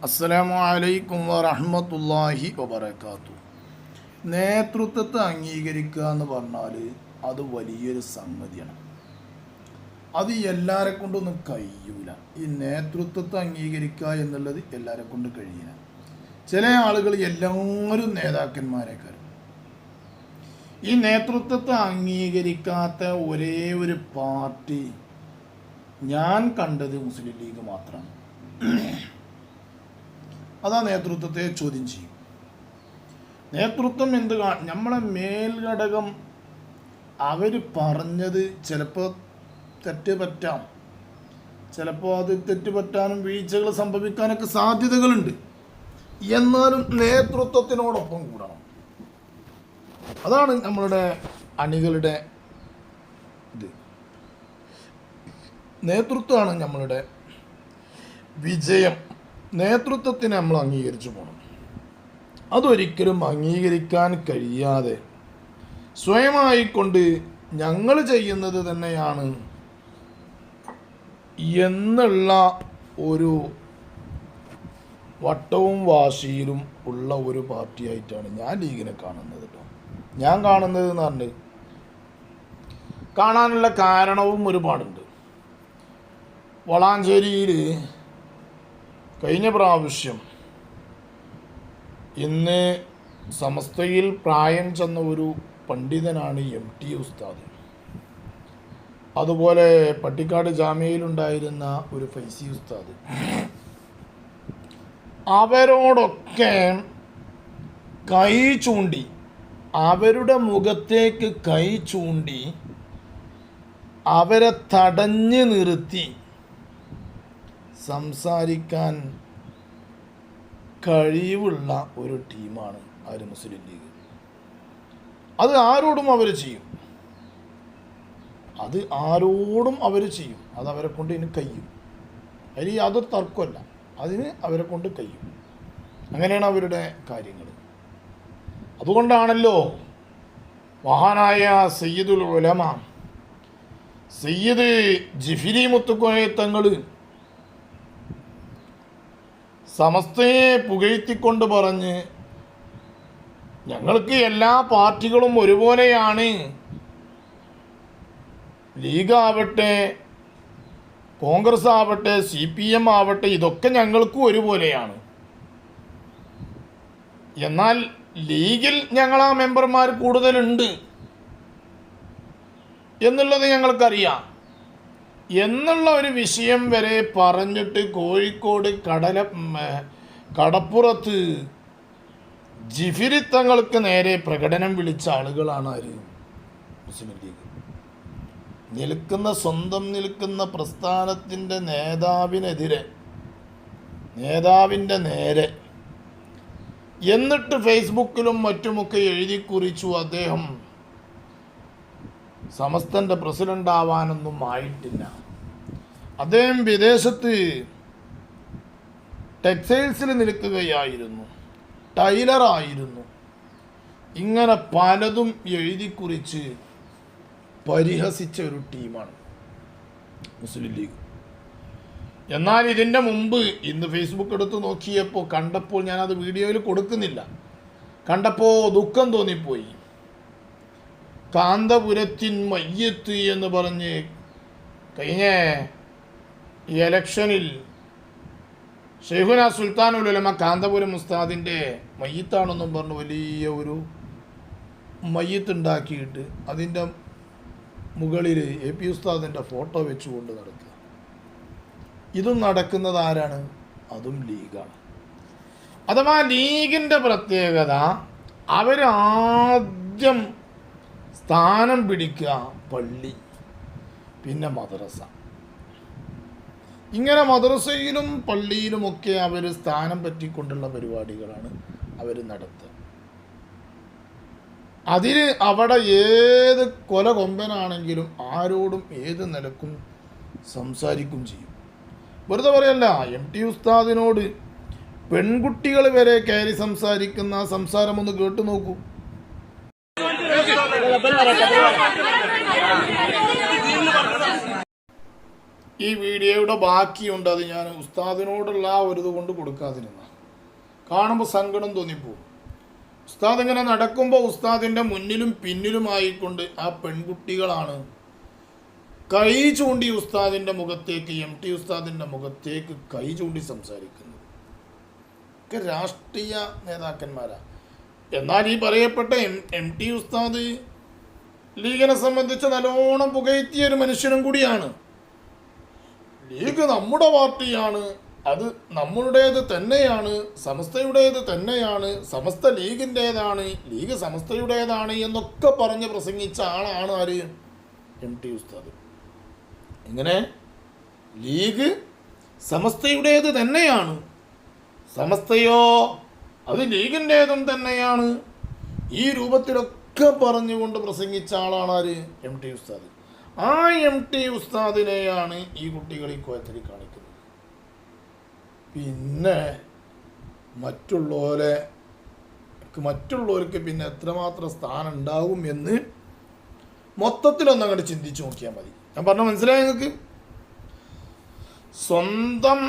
അസ്സലാമു അലൈക്കും വറഹ്മത്തുള്ളാഹി വബറകാതുഹു. നേതൃത്വത്തെ അംഗീകരിക്കുക എന്ന് പറഞ്ഞാൽ അത് വലിയൊരു സംഗതിയാണ്. അത് എല്ലാവരെ കൊണ്ടൊന്നും കഴിയൂല. ഈ നേതൃത്വത്തെ അംഗീകരിക്കുക എന്നുള്ളത് എല്ലാവരെ കൊണ്ട് കഴിയില്ല. ചില ആളുകൾ എല്ലാവരും നേതാക്കന്മാരെക്കാരും. ഈ നേതൃത്വത്തെ അംഗീകരിക്കാത്ത ഒരേ ഒരു പാർട്ടി ഞാൻ കണ്ടത് മുസ്ലിം ലീഗ് മാത്രമാണ്. അതാ നേതൃത്വത്തെ ചോദ്യം ചെയ്യും. നേതൃത്വം നമ്മളെ മേൽഘടകം അവർ പറഞ്ഞത് ചിലപ്പോൾ തെറ്റ് പറ്റാം, ചിലപ്പോൾ അത് തെറ്റ് പറ്റാനും വീഴ്ചകൾ സംഭവിക്കാനൊക്കെ സാധ്യതകളുണ്ട്. എന്നാലും നേതൃത്വത്തിനോടൊപ്പം കൂടണം. അതാണ് നമ്മളുടെ അണികളുടെ ഇത്. നേതൃത്വമാണ് നമ്മളുടെ വിജയം. നേതൃത്വത്തിന് നമ്മൾ അംഗീകരിച്ചു പോകണം. അതൊരിക്കലും അംഗീകരിക്കാൻ കഴിയാതെ സ്വയമായിക്കൊണ്ട് ഞങ്ങൾ ചെയ്യുന്നത് തന്നെയാണ് എന്നുള്ള ഒരു വട്ടവും വാശിയിലും ഉള്ള ഒരു പാർട്ടിയായിട്ടാണ് ഞാൻ ലീഗിനെ കാണുന്നത് കേട്ടോ. ഞാൻ കാണുന്നത് എന്ന് പറഞ്ഞ് കാണാനുള്ള കാരണവും ഒരുപാടുണ്ട്. വളാഞ്ചേരിയിൽ കഴിഞ്ഞ പ്രാവശ്യം ഇന്ന് സമസ്തയിൽ പ്രായം ചെന്ന ഒരു പണ്ഡിതനാണ് MT ഉസ്താദ്. അതുപോലെ പട്ടിക്കാട് ജാമ്യയിലുണ്ടായിരുന്ന ഒരു ഫൈസി ഉസ്താദ്. അവരോടൊക്കെ കൈ ചൂണ്ടി, അവരുടെ മുഖത്തേക്ക് കൈ ചൂണ്ടി അവരെ തടഞ്ഞു നിർത്തി സംസാരിക്കാൻ കഴിവുള്ള ഒരു ടീമാണ് അവർ മുസ്ലിം ലീഗ്. അത് ആരോടും അവർ ചെയ്യും. അത് അവരെ കൊണ്ട് ഇതിന് കഴിയും. അതിൽ യാതൊരു തർക്കമല്ല. അതിന് അവരെ കൊണ്ട് കഴിയും. അങ്ങനെയാണ് അവരുടെ കാര്യങ്ങൾ. അതുകൊണ്ടാണല്ലോ മഹാനായ സയ്യിദുൽ ഉലമ സയ്യിദ് ജിഫിരി മുത്തുക്കോയ തങ്ങൾ സമസ്തയെ പുകഴ്ത്തിക്കൊണ്ട് പറഞ്ഞ് ഞങ്ങൾക്ക് എല്ലാ പാർട്ടികളും ഒരുപോലെയാണ്, ലീഗ് ആവട്ടെ, കോൺഗ്രസ് ആവട്ടെ, CPM ആവട്ടെ, ഇതൊക്കെ ഞങ്ങൾക്കും ഒരുപോലെയാണ്. എന്നാൽ ലീഗിൽ ഞങ്ങളാ മെമ്പർമാർ കൂടുതലുണ്ട് എന്നുള്ളത് ഞങ്ങൾക്കറിയാം എന്നുള്ള ഒരു വിഷയം വരെ പറഞ്ഞിട്ട് കോഴിക്കോട് കടപ്പുറത്ത് ജിഫിരി തങ്ങൾക്ക് നേരെ പ്രകടനം വിളിച്ച ആളുകളാണ് ആര്? മുസ്ലിം ലീഗ്. സ്വന്തം നിൽക്കുന്ന പ്രസ്ഥാനത്തിൻ്റെ നേതാവിൻ്റെ നേരെ എന്നിട്ട് ഫേസ്ബുക്കിലും മറ്റുമൊക്കെ എഴുതി കുറിച്ചു അദ്ദേഹം സമസ്തൻ്റെ പ്രസിഡന്റ് ആവാനൊന്നും ആയിട്ടില്ല, അദ്ദേഹം വിദേശത്ത് ടെക്സ്റ്റൈൽസിൽ നിൽക്കുകയായിരുന്നു, ടൈലറായിരുന്നു. ഇങ്ങനെ പലതും എഴുതി കുറിച്ച് പരിഹസിച്ച ഒരു ടീമാണ് മുസ്ലിം ലീഗ്. എന്നാൽ ഇതിൻ്റെ മുമ്പ് ഇന്ന് ഫേസ്ബുക്ക് എടുത്ത് നോക്കിയപ്പോൾ കണ്ടപ്പോൾ, ഞാനത് വീഡിയോയിൽ കൊടുക്കുന്നില്ല, കണ്ടപ്പോൾ ദുഃഖം തോന്നിപ്പോയി. കാന്തപുരത്തിൻ മയ്യത്ത് എന്ന് പറഞ്ഞ് കഴിഞ്ഞ ഇലക്ഷനിൽ ഷെയ്ഖുന സുൽത്താനുൽ ഉലമ കാന്തപുരം ഉസ്താദിൻ്റെ മയ്യത്താണെന്നും പറഞ്ഞ് വലിയ ഒരു മയ്യത്ത് ഉണ്ടാക്കിയിട്ട് അതിൻ്റെ മുകളിൽ AP ഉസ്താദിൻ്റെ ഫോട്ടോ വെച്ചുകൊണ്ട് നടക്കുക. ഇതും നടക്കുന്നത് ആരാണ്? അതും ലീഗാണ്. അഥവാ ലീഗിൻ്റെ പ്രത്യേകത, അവരാദ്യം സ്ഥാനം പിടിക്കുക പള്ളി, പിന്നെ മദ്രസ. ഇങ്ങനെ മദ്രസയിലും പള്ളിയിലുമൊക്കെ അവർ സ്ഥാനം പറ്റിക്കൊണ്ടുള്ള പരിപാടികളാണ് അവർ നടത്തുക. അതിൽ അവിടെ ഏത് കൊലകൊമ്പനാണെങ്കിലും ആരോടും ഏത് നിലക്കും സംസാരിക്കും ചെയ്യും. വെറുതെ പറയല്ല, MT ഉസ്താദിനോട് പെൺകുട്ടികൾ വരെ കയറി സംസാരിക്കുന്ന സംസാരം ഒന്ന് കേട്ടു നോക്കൂ. ഈ വീഡിയോയുടെ ബാക്കിയുണ്ട്. അത് ഞാൻ ഉസ്താദിനോടുള്ള ആ ഒരു ഇത് കൊണ്ട് കൊടുക്കാതിരുന്ന കാണുമ്പോൾ സങ്കടം തോന്നിപ്പോവും. ഉസ്താദ് ഇങ്ങനെ നടക്കുമ്പോൾ ഉസ്താദിൻ്റെ മുന്നിലും പിന്നിലുമായിക്കൊണ്ട് ആ പെൺകുട്ടികളാണ് കൈ ചൂണ്ടി ഉസ്താദിൻ്റെ മുഖത്തേക്ക്, MT ഉസ്താദിൻ്റെ മുഖത്തേക്ക് കൈ ചൂണ്ടി സംസാരിക്കുന്നത്. ഒക്കെ രാഷ്ട്രീയ നേതാക്കന്മാരാണ്. എന്നാൽ ഈ പറയപ്പെട്ട MT ഉസ്താദ് ലീഗിനെ സംബന്ധിച്ച് നല്ലോണം പുകഴ്ത്തിയ ഒരു മനുഷ്യനും കൂടിയാണ്. ലീഗ് നമ്മുടെ പാർട്ടിയാണ്, അത് നമ്മളുടേത് തന്നെയാണ്, സമസ്തയുടേത് തന്നെയാണ്, സമസ്ത ലീഗിൻ്റേതാണ്, ലീഗ് സമസ്തയുടേതാണ് എന്നൊക്കെ പറഞ്ഞ് പ്രസംഗിച്ച ആളാണ് ആര്? MT ഉസ്താദ്. ഇങ്ങനെ ലീഗ് സമസ്തയുടേത് തന്നെയാണ്, സമസ്തയോ അത് ലീഗിൻ്റേതും തന്നെയാണ്, ഈ രൂപത്തിലൊക്കെ പറഞ്ഞുകൊണ്ട് പ്രസംഗിച്ച ആളാണ് ആര്? MT ഉസ്താദ്. ആ MT ഉസ്താദിനെയാണ് ഈ കുട്ടികൾ ഈ കോയത്തിരി കാണിക്കുന്നത്. പിന്നെ മറ്റുള്ളവർക്ക് പിന്നെ എത്രമാത്രം സ്ഥാനം ഉണ്ടാവും എന്ന് മൊത്തത്തിലൊന്നങ്ങോട്ട് ചിന്തിച്ചു നോക്കിയാൽ മതി. ഞാൻ പറഞ്ഞ മനസ്സിലായി നിങ്ങൾക്ക്? സ്വന്തം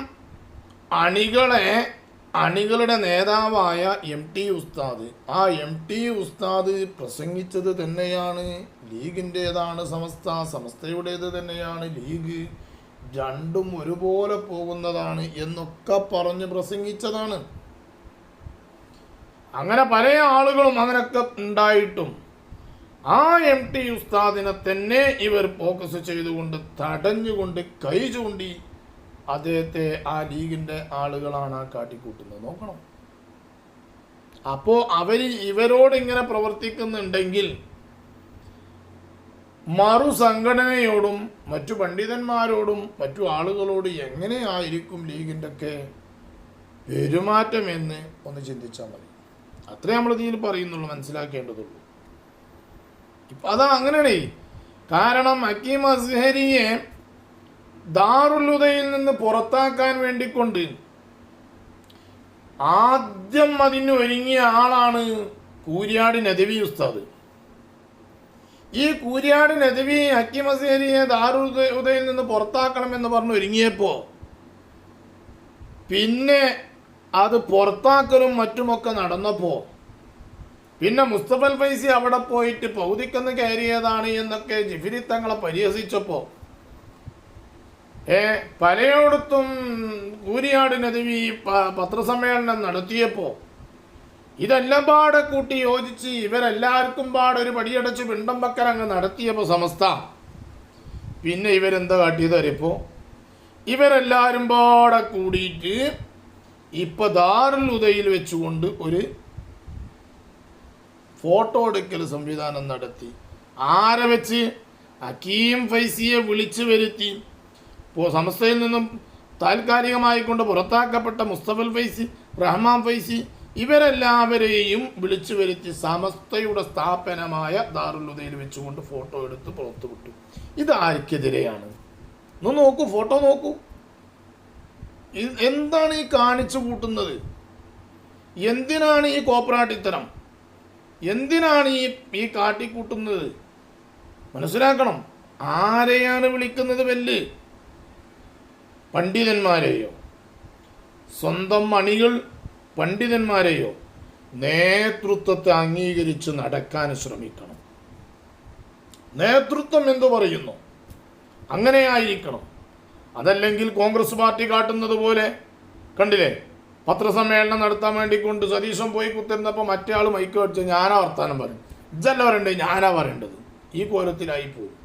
അണികളുടെ നേതാവായ MT ഉസ്താദ്, ആ MT ഉസ്താദ് പ്രസംഗിച്ചത് തന്നെയാണ് ലീഗിൻ്റേതാണ് സമസ്ത, സമസ്തയുടേത് തന്നെയാണ് ലീഗ്, രണ്ടും ഒരുപോലെ പോകുന്നതാണ് എന്നൊക്കെ പറഞ്ഞ് പ്രസംഗിച്ചതാണ്. അങ്ങനെ പല ആളുകളും അങ്ങനെയൊക്കെ ഉണ്ടായിട്ടും ആ MT ഉസ്താദിനെ തന്നെ ഇവർ ഫോക്കസ് ചെയ്തുകൊണ്ട് തടഞ്ഞുകൊണ്ട് കൈ ചൂണ്ടി അദ്ദേഹത്തെ ആ ലീഗിൻ്റെ ആളുകളാണ് ആ കാട്ടിക്കൂട്ടുന്നത്. നോക്കണം. അപ്പോൾ ഇവരോട് ഇങ്ങനെ പ്രവർത്തിക്കുന്നുണ്ടെങ്കിൽ മറു സംഘടനയോടും മറ്റു പണ്ഡിതന്മാരോടും മറ്റു ആളുകളോട് എങ്ങനെയായിരിക്കും ലീഗിൻ്റെ ഒക്കെ പെരുമാറ്റം എന്ന് ഒന്ന് ചിന്തിച്ചാൽ മതി. അത്രേ നമ്മൾ ഇതിൽ പറയുന്നുള്ളൂ, മനസ്സിലാക്കേണ്ടതുള്ളൂ. ഇപ്പം അതാ അങ്ങനെയാണ്. കാരണം ഹക്കീം അസ്ഹരിയെ ദാറുൽ ഹുദയിൽ നിന്ന് പുറത്താക്കാൻ വേണ്ടിക്കൊണ്ട് ആദ്യം അതിന് ഒരുങ്ങിയ ആളാണ് കൂരിയാട് നദവി ഉസ്താദ്. ഈ കൂരിയാട് നദവി ഹക്കീം അസ്ഹരിയെ ദാറുൽ ഹുദയിൽ നിന്ന് പുറത്താക്കണമെന്ന് പറഞ്ഞ് ഒരുങ്ങിയപ്പോൾ പിന്നെ അത് പുറത്താക്കലും മറ്റുമൊക്കെ നടന്നപ്പോൾ പിന്നെ മുസ്തഫൽ ഫൈസി അവിടെ പോയിട്ട് പൗതിക്കെന്ന് കയറിയതാണ് എന്നൊക്കെ ജിഫിരി തങ്ങളെ പരിഹസിച്ചപ്പോൾ പലയിടത്തും കൂരിയാട് നദവി പത്രസമ്മേളനം നടത്തിയപ്പോൾ ഇതെല്ലാം പാടെ കൂട്ടി യോജിച്ച് ഇവരെല്ലാവർക്കും പാടെ ഒരു പടിയടച്ച് പിണ്ടം പക്കൽ അങ്ങ് നടത്തിയപ്പോൾ സമസ്ത പിന്നെ ഇവരെന്താ കാട്ടിയത് അറിയപ്പോൾ ഇവരെല്ലാവരും പാടെ കൂടിയിട്ട് ഇപ്പോൾ ദാറുൽ ഹുദയിൽ വെച്ചുകൊണ്ട് ഒരു ഫോട്ടോ എടുക്കൽ സംവിധാനം നടത്തി. ആരെ വെച്ച്? ഹക്കീം ഫൈസിയെ വിളിച്ചു വരുത്തി. സമസ്തയിൽ നിന്നും താൽക്കാലികമായി കൊണ്ട് പുറത്താക്കപ്പെട്ട മുസ്തഫൽ ഫൈസി, റഹ്മാൻ ഫൈസി ഇവരെല്ലാവരെയും വിളിച്ചു വരുത്തി സമസ്തയുടെ സ്ഥാപനമായ ദാറുൽ ഹുദയിൽ വെച്ചുകൊണ്ട് ഫോട്ടോ എടുത്ത് പുറത്തുവിട്ടു. ഇത് ആർക്കെതിരെയാണ്? ഒന്ന് നോക്കൂ, ഫോട്ടോ നോക്കൂ. എന്താണ് ഈ കാണിച്ചു കൂട്ടുന്നത്? എന്തിനാണ് ഈ കോപ്രാട്ടിത്തരം? എന്തിനാണ് ഈ കാട്ടിക്കൂട്ടുന്നത്? മനസ്സിലാക്കണം. ആരെയാണ് വിളിക്കുന്നത് വെല്ല്? പണ്ഡിതന്മാരെയോ? സ്വന്തം അണികൾ പണ്ഡിതന്മാരെയോ? നേതൃത്വത്തെ അംഗീകരിച്ച് നടക്കാൻ ശ്രമിക്കണം. നേതൃത്വം എന്തു പറയുന്നു അങ്ങനെ ആയിരിക്കണം. അതല്ലെങ്കിൽ കോൺഗ്രസ് പാർട്ടി കാട്ടുന്നത് പോലെ കണ്ടില്ലേ, പത്രസമ്മേളനം നടത്താൻ വേണ്ടിക്കൊണ്ട് സതീശൻ പോയി കുത്തിരുന്നപ്പോൾ മറ്റേ ആൾ മൈക്ക് അടിച്ച് ഞാനാ വർത്താനം പറയും, ഇജല്ല പറയണ്ടേ, ഞാനാ പറയേണ്ടത്, ഈ കോലത്തിലായി പോകും.